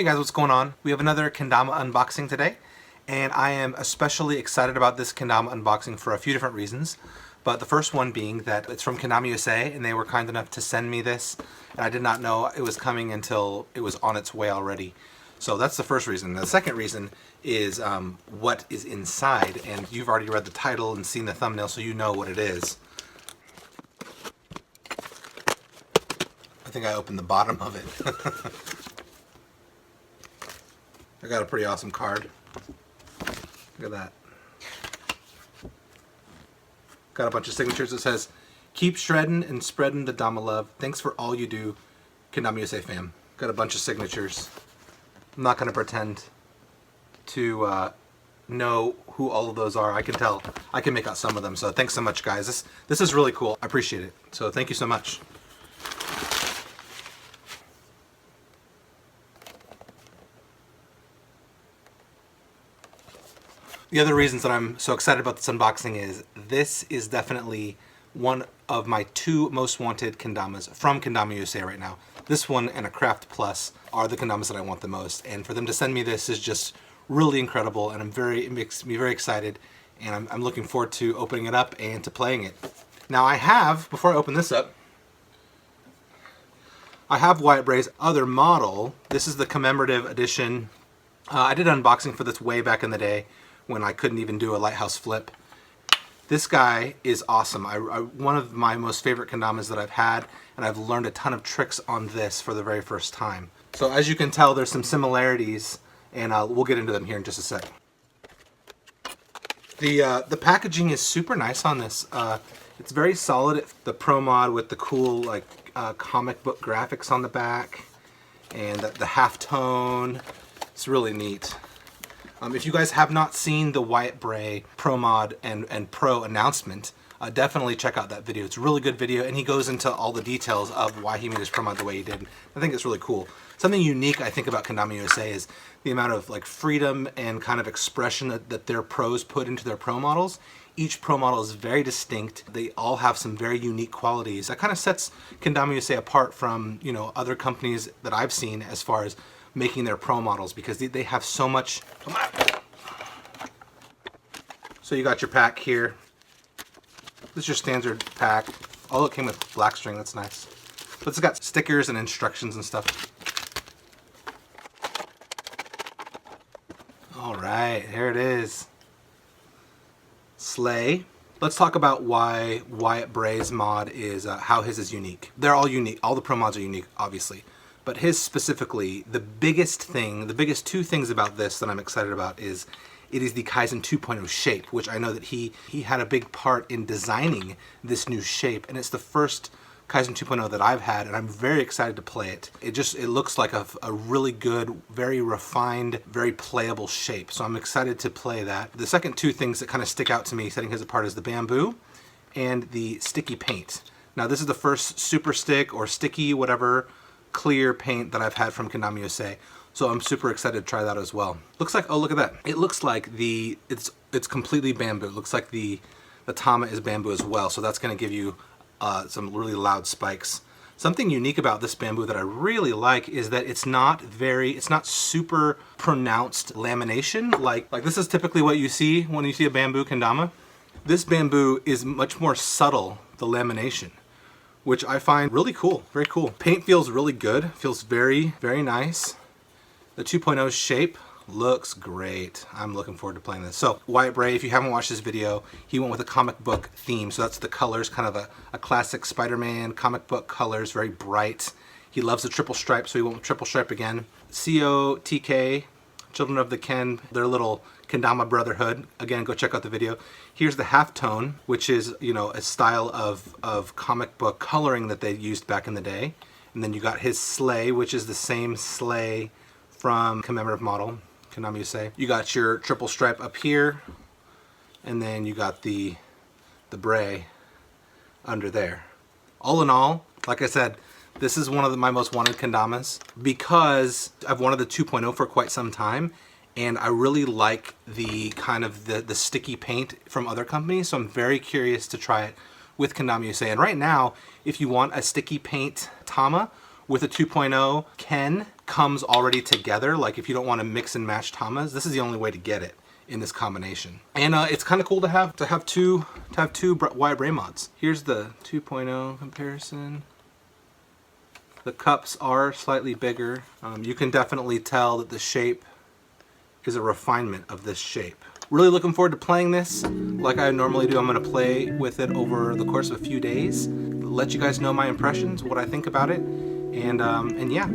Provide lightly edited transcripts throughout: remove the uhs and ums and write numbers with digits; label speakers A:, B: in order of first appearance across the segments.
A: guys, what's going on? We have another Kendama unboxing today, and I am especially excited about this Kendama unboxing for a few different reasons. But the first one being that it's from Kendama USA, and they were kind enough to send me this, and I did not know it was coming until it was on its way already. So that's the first reason. The second reason is what is inside, and you've already read the title and seen the thumbnail, so you know what it is. I think I opened the bottom of it. I got a pretty awesome card. Look at that. Got a bunch of signatures that says, "Keep shredding and spreading the Dama love. Thanks for all you do, Kendama USA fam." Got a bunch of signatures. I'm not going to pretend to know who all of those are. I can tell. I can make out some of them. So thanks so much, guys. This is really cool. I appreciate it. So thank you so much. The other reasons that I'm so excited about this unboxing is this is definitely one of my two most wanted Kendamas from Kendama USA right now. This one and a Craft Plus are the Kendamas that I want the most, and for them to send me this is just really incredible, and it makes me very excited, and I'm looking forward to opening it up and to playing it. Now I have, before I open this up, I have Wyatt Bray's other model. This is the commemorative edition. I did an unboxing for this way back in the day, when I couldn't even do a lighthouse flip. This guy is awesome. One of my most favorite kendamas that I've had, and I've learned a ton of tricks on this for the very first time. So as you can tell, there's some similarities, and we'll get into them here in just a sec. The packaging is super nice on this. It's very solid. The Pro Mod with the cool like comic book graphics on the back, and the halftone. It's really neat. If you guys have not seen the Wyatt Bray Pro Mod and Pro announcement, definitely check out that video. It's a really good video, and he goes into all the details of why he made his Pro Mod the way he did. I think it's really cool. Something unique I think about Kendama USA is the amount of like freedom and kind of expression that their pros put into their Pro models. Each Pro model is very distinct. They all have some very unique qualities. That kind of sets Kendama USA apart from, you know, other companies that I've seen as far as making their Pro models, because they have so much. Come on. So you got your pack here. This is your standard pack. Oh, it came with black string. That's nice. But it's got stickers and instructions and stuff. All right, here it is. Slay. Let's talk about why Wyatt Bray's mod is, how his is unique. They're all unique. All the Pro mods are unique, obviously. But his specifically, the biggest two things about this that I'm excited about is it is the Kaizen 2.0 shape, which I know that he had a big part in designing this new shape, and it's the first Kaizen 2.0 that I've had, and I'm very excited to play it. It looks like a really good, very refined, very playable shape, so I'm excited to play that. The second two things that kind of stick out to me setting his apart is the bamboo and the sticky paint. Now this is the first super stick or sticky, whatever, clear paint that I've had from Kendama USA, so I'm super excited to try that as well. Looks like, oh look at that, it looks like it's completely bamboo. It looks like the Tama is bamboo as well, so that's going to give you some really loud spikes. Something unique about this bamboo that I really like is that it's not super pronounced lamination like this is typically what you see when you see a bamboo kendama. This bamboo is much more subtle, the lamination, which I find really cool, very cool. Paint feels really good, feels very, very nice. The 2.0 shape looks great. I'm looking forward to playing this. So Wyatt Bray, if you haven't watched this video, he went with a comic book theme. So that's the colors, kind of a classic Spider-Man comic book colors, very bright. He loves the triple stripe, so he went with triple stripe again. COTK, Children of the Ken, their little Kendama brotherhood. Again, go check out the video. Here's the halftone, which is, you know, a style of comic book coloring that they used back in the day. And then you got his sleigh, which is the same sleigh from commemorative model, Kendama USA. You got your triple stripe up here, and then you got the Bray under there. All in all, like I said, this is one of my most wanted kendamas because I've wanted the 2.0 for quite some time, and I really like the kind of the sticky paint from other companies, so I'm very curious to try it with Kendama USA. And right now, if you want a sticky paint Tama with a 2.0 Ken comes already together. Like if you don't want to mix and match tamas, this is the only way to get it in this combination. And it's kind of cool to have two Wyatt Bray mods. Here's the 2.0 comparison. The cups are slightly bigger. You can definitely tell that the shape is a refinement of this shape. Really looking forward to playing this. Like I normally do, I'm gonna play with it over the course of a few days. Let you guys know my impressions, what I think about it, and yeah.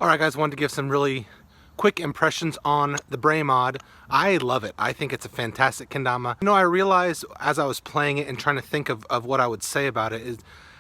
A: Alright guys, wanted to give some really quick impressions on the Bray mod. I love it. I think it's a fantastic kendama. You know, I realized as I was playing it and trying to think of what I would say about it is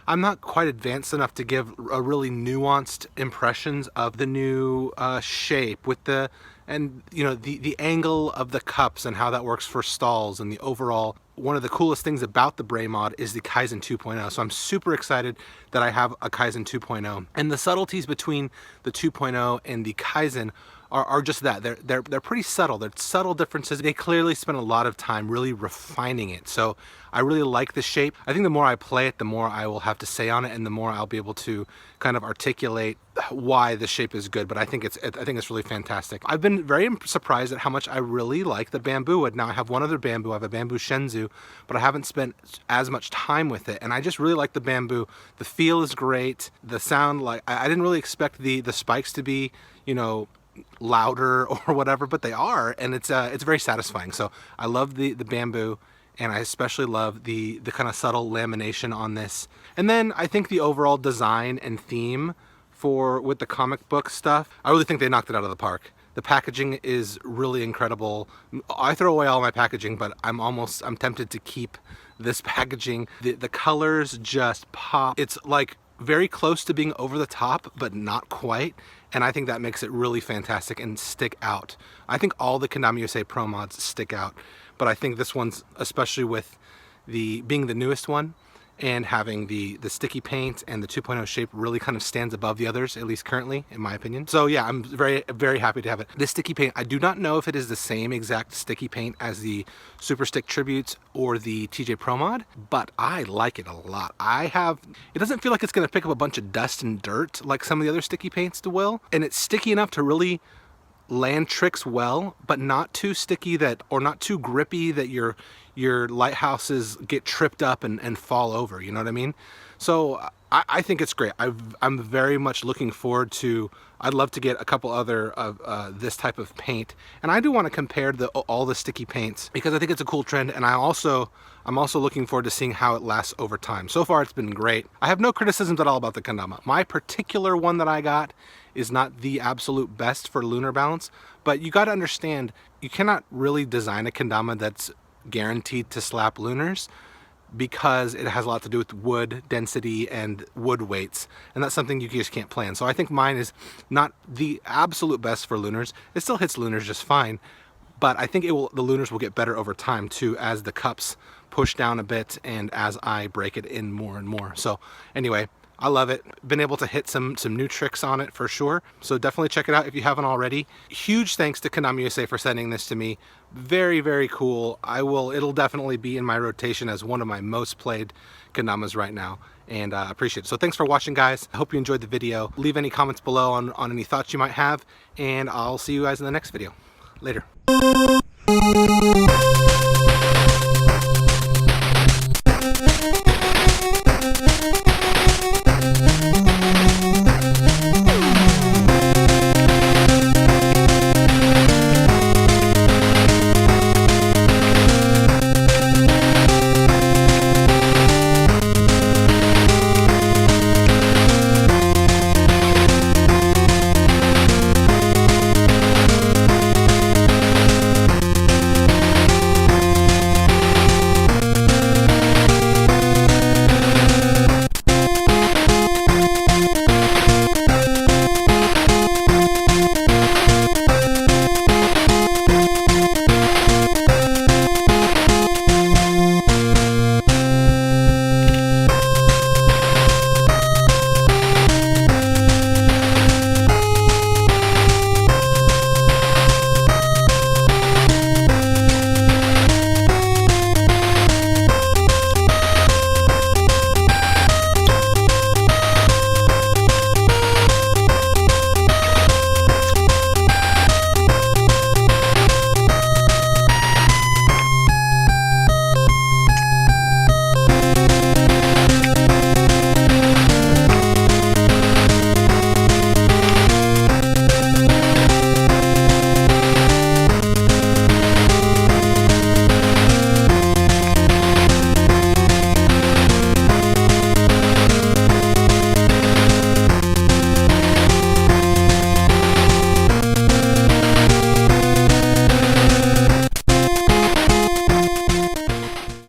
A: I'm not quite advanced enough to give a really nuanced impressions of the new shape with the, and you know, the angle of the cups and how that works for stalls, and the overall, one of the coolest things about the Bray mod is the Kaizen 2.0. So I'm super excited that I have a Kaizen 2.0. And the subtleties between the 2.0 and the Kaizen are just that. They're pretty subtle. They're subtle differences. They clearly spend a lot of time really refining it. So I really like the shape. I think the more I play it, the more I will have to say on it, and the more I'll be able to kind of articulate why the shape is good. But I think it's really fantastic. I've been very surprised at how much I really like the bamboo wood. Now I have one other bamboo. I have a bamboo Shenzhou, but I haven't spent as much time with it, and I just really like the bamboo. The feel is great. The sound, like I didn't really expect the spikes to be, you know, louder or whatever, but they are, and it's very satisfying. So I love the bamboo, and I especially love the kind of subtle lamination on this. And then I think the overall design and theme with the comic book stuff, I really think they knocked it out of the park. The packaging is really incredible. I throw away all my packaging, but I'm tempted to keep this packaging. The colors just pop. It's like very close to being over the top, but not quite. And I think that makes it really fantastic and stick out. I think all the Kendama USA Pro mods stick out, but I think this one's, especially with being the newest one and having the sticky paint and the 2.0 shape, really kind of stands above the others, at least currently, in my opinion. So yeah, I'm very, very happy to have it. This sticky paint, I do not know if it is the same exact sticky paint as the Super Stick Tributes or the TJ Pro mod, but I like it a lot. It doesn't feel like it's gonna pick up a bunch of dust and dirt like some of the other sticky paints will, and it's sticky enough to really land tricks well, but not too sticky or not too grippy that your lighthouses get tripped up and fall over, you know what I mean? So I think it's great. I'm very much looking forward to, I'd love to get a couple other of this type of paint, and I do want to compare all the sticky paints because I think it's a cool trend, and I'm also looking forward to seeing how it lasts over time. So far it's been great. I have no criticisms at all about the kendama. My particular one that I got is not the absolute best for lunar balance, but you got to understand, you cannot really design a kendama that's guaranteed to slap lunars, because it has a lot to do with wood density and wood weights, and that's something you just can't plan. So I think mine is not the absolute best for lunars. It still hits lunars just fine, but I think the lunars will get better over time too, as the cups push down a bit and as I break it in more and more. So anyway, I love it. Been able to hit some new tricks on it for sure. So definitely check it out if you haven't already. Huge thanks to Kendama USA for sending this to me. Very, very cool. It'll definitely be in my rotation as one of my most played Kendamas right now. And I appreciate it. So thanks for watching, guys. I hope you enjoyed the video. Leave any comments below on any thoughts you might have. And I'll see you guys in the next video. Later.